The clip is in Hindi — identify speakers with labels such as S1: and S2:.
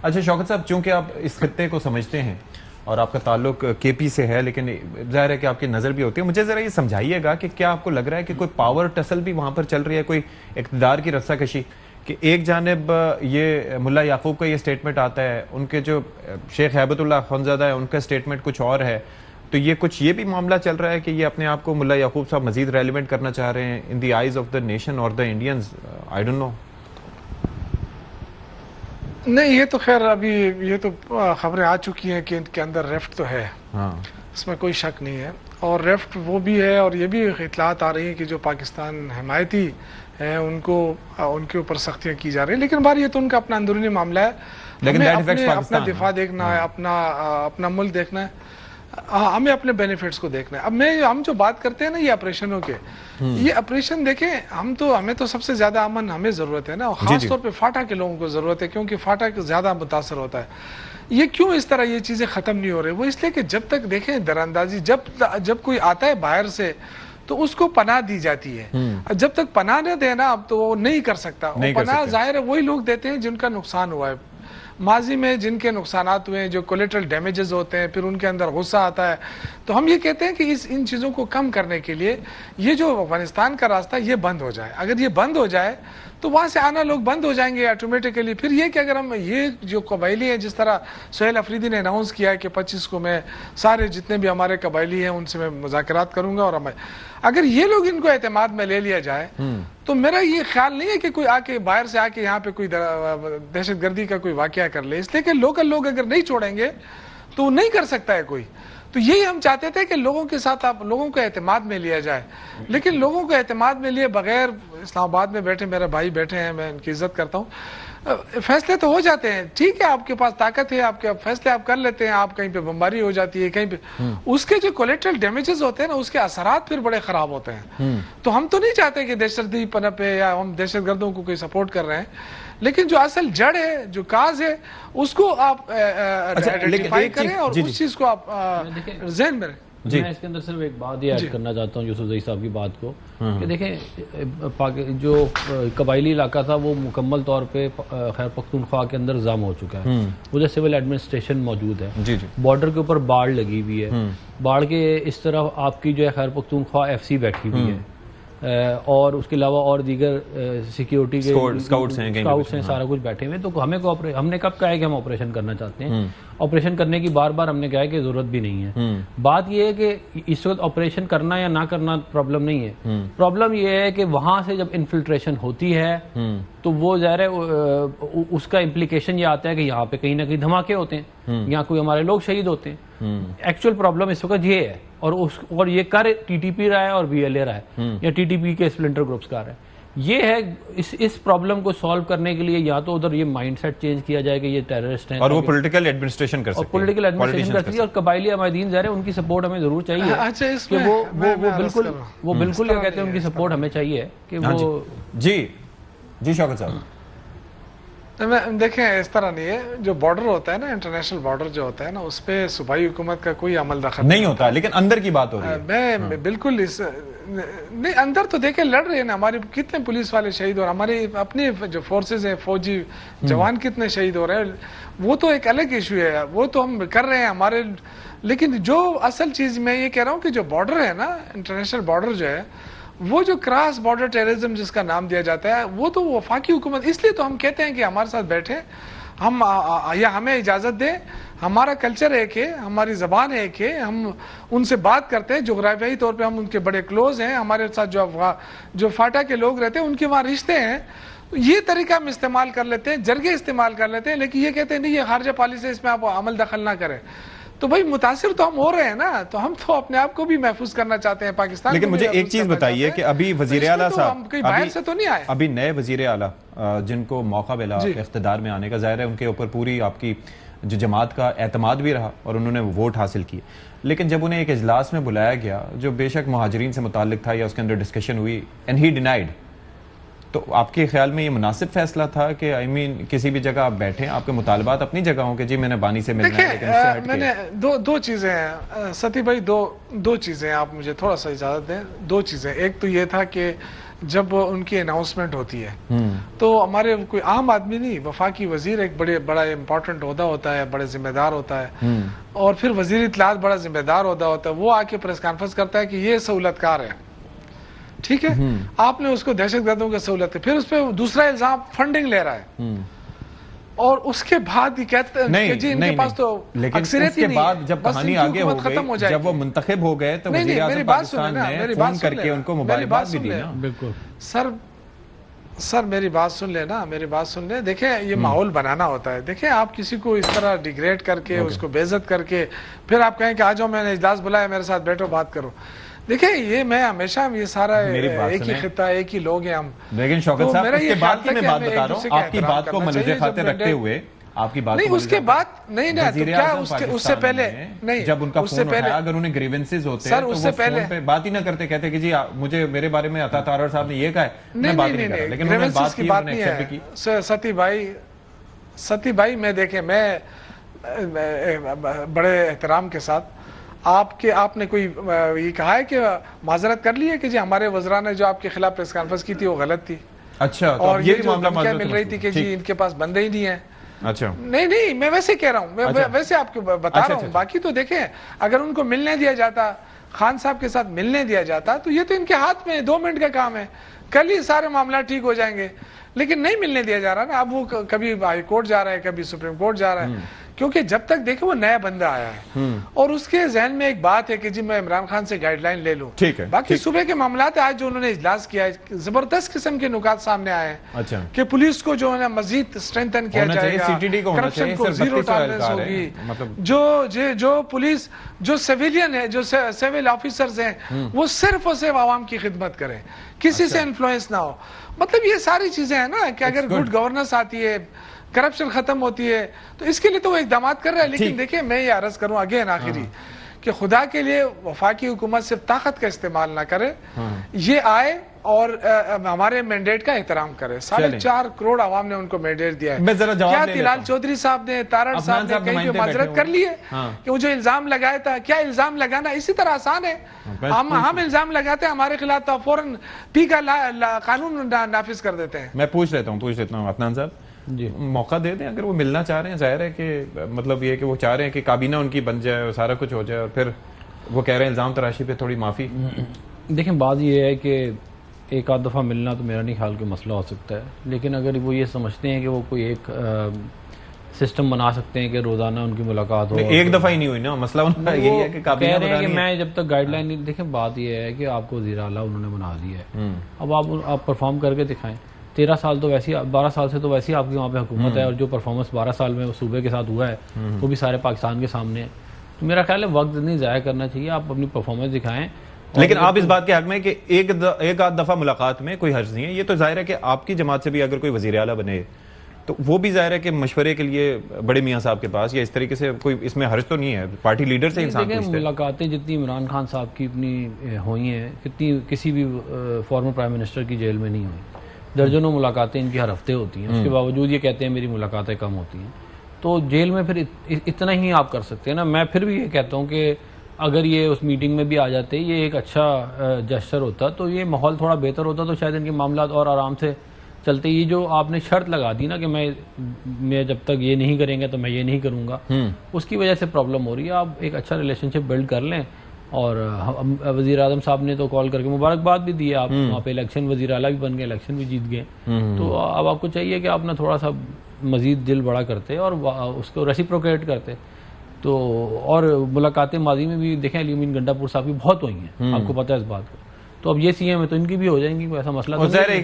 S1: अच्छा शौकत साहब, चूंकि आप इस खत्ते को समझते हैं और आपका ताल्लुक केपी से है, लेकिन जाहिर है कि आपकी नज़र भी होती है, मुझे ज़रा ये समझाइएगा कि क्या आपको लग रहा है कि कोई पावर टसल भी वहाँ पर चल रही है, कोई इक़्तिदार की रस्साकशी, कि एक जानिब ये मुल्ला याकूब का ये स्टेटमेंट आता है, उनके जो शेख हैबतुल्लाह अखुंज़ादा है उनका स्टेटमेंट कुछ और है, तो ये कुछ ये भी मामला चल रहा है कि ये अपने आप को मुल्ला याकूब साहब मजीद रेलिवेंट करना चाह रहे हैं in the eyes of the nation और the Indians? I don't know.
S2: नहीं, ये तो खैर अभी ये तो खबरें आ चुकी हैं कि इनके अंदर रेफ्ट तो है,
S1: हाँ,
S2: इसमें कोई शक नहीं है। और रेफ्ट वो भी है, और ये भी इतलात आ रही है कि जो पाकिस्तान हिमायती हैं उनको उनके ऊपर सख्तियां की जा रही है। लेकिन बार ये तो उनका अपना अंदरूनी मामला है, हमें अपना दिफा देखना है, अपना मुल्क देखना है, हमें अपने बेनिफिट्स को देखना है। अब हम जो बात करते हैं ना ये ऑपरेशनों के, ये ऑपरेशन देखें, हमें तो सबसे ज्यादा अमन हमें जरूरत है ना, और खासतौर पे फाटा के लोगों को जरूरत है, क्योंकि फाटा ज्यादा मुतासर होता है। ये क्यों इस तरह ये चीजें खत्म नहीं हो रही? वो इसलिए कि जब तक देखें दरअंदाजी, जब कोई आता है बाहर से तो उसको पनाह दी जाती है, जब तक पनाह न देना अब तो वो नहीं कर सकता। पनाह जाहिर है वही लोग देते हैं जिनका नुकसान हुआ है माजी में, जिनके नुकसानात हुए हैं, जो कोलेटरल डैमेजेस होते हैं, फिर उनके अंदर गुस्सा आता है। तो हम ये कहते हैं कि इन चीज़ों को कम करने के लिए ये जो अफगानिस्तान का रास्ता ये बंद हो जाए। अगर ये बंद हो जाए तो वहाँ से आना लोग बंद हो जाएंगे ऑटोमेटिकली। फिर ये कि अगर हम ये जो कबायली हैं, जिस तरह सुहेल अफरीदी ने अनाउंस किया है कि 25 को मैं सारे जितने भी हमारे कबायली हैं उनसे मैं मुज़ाकरात करूँगा, और हमें अगर ये लोग इनको एतमाद में ले लिया जाए तो मेरा ये ख्याल नहीं है कि कोई आके बाहर से आके यहाँ पे कोई दहशतगर्दी का कोई वाकया कर ले, इसलिए कि लोकल लोग अगर नहीं छोड़ेंगे तो नहीं कर सकता है कोई। तो यही हम चाहते थे कि लोगों के साथ आप लोगों को एतमाद में लिया जाए, लेकिन लोगों को एतमाद में लिए बगैर इस्लामाबाद में बैठे मेरे भाई बैठे हैं, मैं इनकी इज्जत करता हूँ, फैसले तो हो जाते हैं, ठीक है, आपके पास ताकत है, आपके फैसले आप कर लेते हैं, आप कहीं पे बमबारी हो जाती है कहीं पे, उसके जो कोलेटरल डैमेजेस होते हैं ना उसके असरात फिर बड़े खराब होते हैं। तो हम तो नहीं चाहते कि दहशतगर्दी पनपे या हम दहशतगर्दों को कोई सपोर्ट कर रहे हैं, लेकिन जो असल जड़ है, जो काज है, उसको आप आइडेंटिफाई करें और उस चीज को आप ज़हन में रखें।
S3: मैं इसके अंदर सिर्फ एक बात ये ऐड करना चाहता हूँ यूसुफ ज़ई साहब की बात को, कि देखें जो कबायली इलाका था वो मुकम्मल तौर पे खैर पख्तूनख्वा के अंदर जाम हो चुका है, उधर सिविल एडमिनिस्ट्रेशन मौजूद है, बॉर्डर के ऊपर बाढ़ लगी हुई है, बाढ़ के इस तरफ आपकी जो है खैर पख्तूनख्वा FC बैठी हुई है, और उसके अलावा और दीगर सिक्योरिटी के स्काउट्स हैं, सारा कुछ बैठे हुए। तो हमने कब कहा है कि हम ऑपरेशन करना चाहते हैं, ऑपरेशन करने की बार बार हमने कहा है कि जरूरत भी नहीं है। बात यह है कि इस वक्त ऑपरेशन करना या ना करना प्रॉब्लम नहीं है, प्रॉब्लम यह है कि वहां से जब इन्फिल्ट्रेशन होती है तो वो ज़ाहिर है उसका इम्प्लीकेशन ये आता है कि यहाँ पे कहीं ना कहीं धमाके होते हैं, यहाँ कोई हमारे लोग शहीद होते हैं। एक्चुअल प्रॉब्लम इस वक्त ये है, और ये कर TTP रहा है और BLA रहा है, या TTP के स्प्लिंटर ग्रुप्स का रहा है। ये है इस प्रॉब्लम को सॉल्व करने के लिए या तो उधर ये माइंडसेट चेंज किया जाए कि ये टेररिस्ट हैं,
S1: और वो पॉलिटिकल एडमिनिस्ट्रेशन कर सकते हैं,
S3: पॉलिटिकल एडमिनिस्ट्रेशन कर सकती है, और कबायली अमायदीन ज़ाहिर है उनकी सपोर्ट हमें जरूर चाहिए।
S2: अच्छा,
S3: कि वो बिल्कुल क्या कहते हैं, उनकी सपोर्ट हमें चाहिए कि वो
S1: जी शौकत साहब।
S2: देखें, इस तरह नहीं है, जो बॉर्डर होता है ना, इंटरनेशनल बॉर्डर जो होता है ना, उस पर सूबाई हुकूमत का कोई अमल दखल
S1: नहीं होता, लेकिन अंदर की बात हो रही है।
S2: मैं बिल्कुल नहीं, अंदर तो देखे लड़ रहे हैं ना, हमारे कितने पुलिस वाले शहीद हो रहे हैं, हमारी अपनी जो फोर्सेज हैं, फौजी जवान कितने शहीद हो रहे हैं, वो तो एक अलग इशू है, वो तो हम कर रहे हैं हमारे। लेकिन जो असल चीज मैं ये कह रहा हूँ कि जो बॉर्डर है ना, इंटरनेशनल बॉर्डर जो है, वो जो क्रॉस बॉर्डर टेररिज्म जिसका नाम दिया जाता है, वो तो वफाकी हुकूमत, इसलिए तो हम कहते हैं कि हमारे साथ बैठे, हम या हमें इजाज़त दें, हमारा कल्चर एक है, हमारी ज़बान एक है, हम उनसे बात करते हैं, जोग्राफियाई तौर पे हम उनके बड़े क्लोज हैं, हमारे साथ जो फाटा के लोग रहते हैं उनके वहाँ रिश्ते हैं, ये तरीका हम इस्तेमाल कर लेते हैं, जरगे इस्तेमाल कर लेते हैं, लेकिन ये कहते हैं नहीं ये खारजा पॉलिसी है, इसमें आप अमल दखल ना करें। तो भाई मुतासिर तो हम हो रहे हैं ना, तो हम तो अपने आप को भी महफूज करना चाहते हैं, पाकिस्तान।
S1: लेकिन मुझे एक चीज बताइए कि अभी वजीर आला साहब
S2: बाहर से तो नहीं आए,
S1: अभी नए वजीर आला जिनको मौका मिला इख्तिदार में आने का, जाहिर है उनके ऊपर पूरी आपकी जो जमात का एतमाद भी रहा और उन्होंने वोट हासिल किए, लेकिन जब उन्हें एक इजलास में बुलाया गया जो बेशक मुहाजिरीन से मुताल्लिक था या उसके अंदर डिस्कशन हुई, एंड ही डिनाइड, तो आपके ख्याल में ये मुनासिब फैसला था कि किसी भी जगह आप बैठे, आपके मुतालबात अपनी जगह हों कि जी मैंने बानी से मिलना है, लेकिन उससे हट
S2: मैंने दो चीजें हैं सती भाई, दो चीजें, आप मुझे थोड़ा सा इजाजत दें। दो चीजें, एक तो ये था कि जब उनकी अनाउंसमेंट होती है तो हमारे कोई आम आदमी नहीं, वफाकी वजीर एक बड़ा इंपॉर्टेंट ओहदा होता है, बड़े जिम्मेदार होता है, और फिर वजीर इत्तलात बड़ा जिम्मेदार ओहदा होता है, वो आके प्रेस कॉन्फ्रेंस करता है कि ये सहूलतकार है, ठीक है, आपने उसको दहशतगर्दों की सहूलत है, फिर उस पर दूसरा इल्जाम फंडिंग ले रहा है, और उसके बाद ही कहते हैं कि जी इनके पास तो अक्सरियत ही नहीं है।
S1: बाद जब कहानी आगे हो गई, जब वो मुंतखब हो गए तो वज़ीर आज़म पाकिस्तान ने फोन करके उनको मुबारकबाद भी दी ना।
S3: बिल्कुल
S2: सर मेरी बात सुन लेना, मेरी बात सुन ले। देखें ये माहौल बनाना होता है। देखें आप किसी को इस तरह डिग्रेड करके उसको बेइज्जत करके फिर आप कहें कि आ जाओ मैंने इजलास बुलाया मेरे साथ बैठो बात करो। देखिए ये मैं हमेशा ये सारा एक ही खिता एक ही लोग हैं हम।
S1: लेकिन शौकत साहब उसके बाद की मैं बात बता रहा हूँ, आपकी बात को मलूज़े खातिर रखते हुए आपकी बात
S2: नहीं उसके बाद नहीं ना तो क्या उससे पहले नहीं
S1: जब उनका फोन उठाया अगर उन्हें ग्रीवेंसेस होते हैं तो उससे पहले पे बात ही ना करते, कहते कि जी मुझे मेरे बारे में अता तारर साहब ने ये कहा है, मैं बात नहीं कर रहा, लेकिन उन्होंने बात की, उन्होंने एक्सेप्ट की।
S2: सती भाई मैं देखे मैं बड़े एहतराम के साथ आपने कोई ये कहा है कि माजरत कर ली है कि जी हमारे वज़रा ने जो आपके खिलाफ प्रेस कॉन्फ्रेंस की थी वो गलत थी?
S1: अच्छा, तो
S2: और ये जो धमकियां मिल रही थी कि जी इनके पास बंदे ही नहीं है।
S1: अच्छा
S2: नहीं मैं वैसे कह रहा हूँ, मैं वैसे आपको बता रहा हूँ। बाकी तो देखें अगर उनको मिलने दिया जाता, खान साहब के साथ मिलने दिया जाता तो ये तो इनके हाथ में 2 मिनट का काम है, कल ही सारे मामला ठीक हो जाएंगे, लेकिन नहीं मिलने दिया जा रहा ना। अब वो कभी हाई कोर्ट जा रहा है, कभी सुप्रीम कोर्ट जा रहा है, क्योंकि जब तक देखे वो नया बंदा आया है और उसके जहन में एक बात है कि जी मैं इमरान खान से गाइडलाइन ले लूं।
S1: ठीक है,
S2: बाकी सुबह के मामलात आज जो उन्होंने इजलास किया है जबरदस्त किस्म के नुकात सामने आए हैं।
S1: अच्छा कि
S2: पुलिस को जो है मजीद स्ट्रेंथन किया जाएगा, करप्शन को जीरो टॉलरेंस होगी। जो पुलिस जो सिविलियन है, जो सिविल ऑफिसर्स हैं वो सिर्फ और सिर्फ आवाम की खिदमत करें, किसी से इन्फ्लुएंस ना हो। मतलब ये सारी चीजें हैं ना कि अगर गुड गवर्नेंस आती है, करप्शन खत्म होती है, तो इसके लिए तो वो इकदाम कर रहा है। लेकिन देखिए मैं ये अर्ज करूं अगेन आखिरी कि खुदा के लिए वफाकी हुकूमत सिर्फ ताकत का इस्तेमाल ना करे, ये आए और हमारे मैंडेट का एहतराम करे। 4.5 करोड़ आवाम ने उनको मैंडेट दिया है। क्या तिलाल चौधरी साहब ने, तारड़ साहब ने कहीं पे माजरत कर ली है कि वो जो इल्जाम लगाया था? क्या इल्जाम लगाना इसी तरह आसान है? हम इल्जाम लगाते हैं हमारे खिलाफ तो फौरन पी का कानून नाफिज कर देते हैं।
S1: मैं पूछ लेता हूँ अफनान साहब जी, मौका दे दें अगर वो मिलना चाह रहे हैं। जाहिर है कि मतलब ये कि वो चाह रहे हैं कि काबीना उनकी बन जाए और सारा कुछ हो जाए, और फिर वो कह रहे हैं इल्जाम तराशी पे थोड़ी माफी।
S3: देखें बात ये है कि एक आध दफ़ा मिलना तो मेरा नहीं ख्याल कि मसला हो सकता है, लेकिन अगर वो ये समझते हैं कि वो कोई एक सिस्टम बना सकते हैं कि रोजाना उनकी मुलाकात हो।
S1: एक दफा ही नहीं हुई ना, मसला उनका यही है कि
S3: कह रहे हैं कि मैं जब तक गाइडलाइन नहीं। देखें बात ये है कि आपको वज़ीर आला उन्होंने बना दिया है, अब आप परफॉर्म करके दिखाएं। 13 साल तो वैसे ही, 12 साल से तो वैसे ही आपकी वहाँ पे हुकूमत है, और जो परफॉर्मेंस 12 साल में सूबे के साथ हुआ है वो भी सारे पाकिस्तान के सामने है। तो मेरा ख्याल है वक्त नहीं ज़ाया करना चाहिए, आप अपनी परफॉर्मेंस दिखाएं।
S1: लेकिन आप इस बात के हक में कि एक आध दफा मुलाकात में कोई हर्ज नहीं है। ये तो जाहिर है कि आपकी जमात से भी अगर कोई वज़ीर आला बने तो वो भी जाहिर है कि मशवरे के लिए बड़े मियाँ साहब के पास, या इस तरीके से कोई इसमें हर्ज तो नहीं है। पार्टी लीडर से इंसान पूछते हैं।
S3: मुलाकातें जितनी इमरान खान साहब की अपनी हुई हैं, कितनी किसी भी फॉर्मर प्राइम मिनिस्टर की जेल में नहीं हुई। दर्जनों मुलाकातें इनकी हर हफ्ते होती हैं, उसके बावजूद ये कहते हैं मेरी मुलाकातें कम होती हैं। तो जेल में फिर इतना ही आप कर सकते हैं ना। मैं फिर भी ये कहता हूँ कि अगर ये उस मीटिंग में भी आ जाते, ये एक अच्छा जेस्चर होता, तो ये माहौल थोड़ा बेहतर होता, तो शायद इनके मामला और आराम से चलते। ये जो आपने शर्त लगा दी ना कि मैं जब तक ये नहीं करेंगे तो मैं ये नहीं करूँगा, उसकी वजह से प्रॉब्लम हो रही है। आप एक अच्छा रिलेशनशिप बिल्ड कर लें। और वज़ीर आज़म साहब ने तो कॉल करके मुबारकबाद भी दी है, आप वहाँ पे इलेक्शन वज़ीर आला भी बन गए, इलेक्शन भी जीत गए। तो अब आपको चाहिए कि आप ना थोड़ा सा मज़ीद दिल बड़ा करते और उसको रेसिप्रोकेट करते। तो और मुलाकातें माजी में भी देखें, अली अमीन गंडापुर साहब की बहुत हुई हैं, आपको पता है इस बात को। तो अब ये सीएम है तो इनकी भी हो जाएंगी, कोई ऐसा मसला तो नहीं है।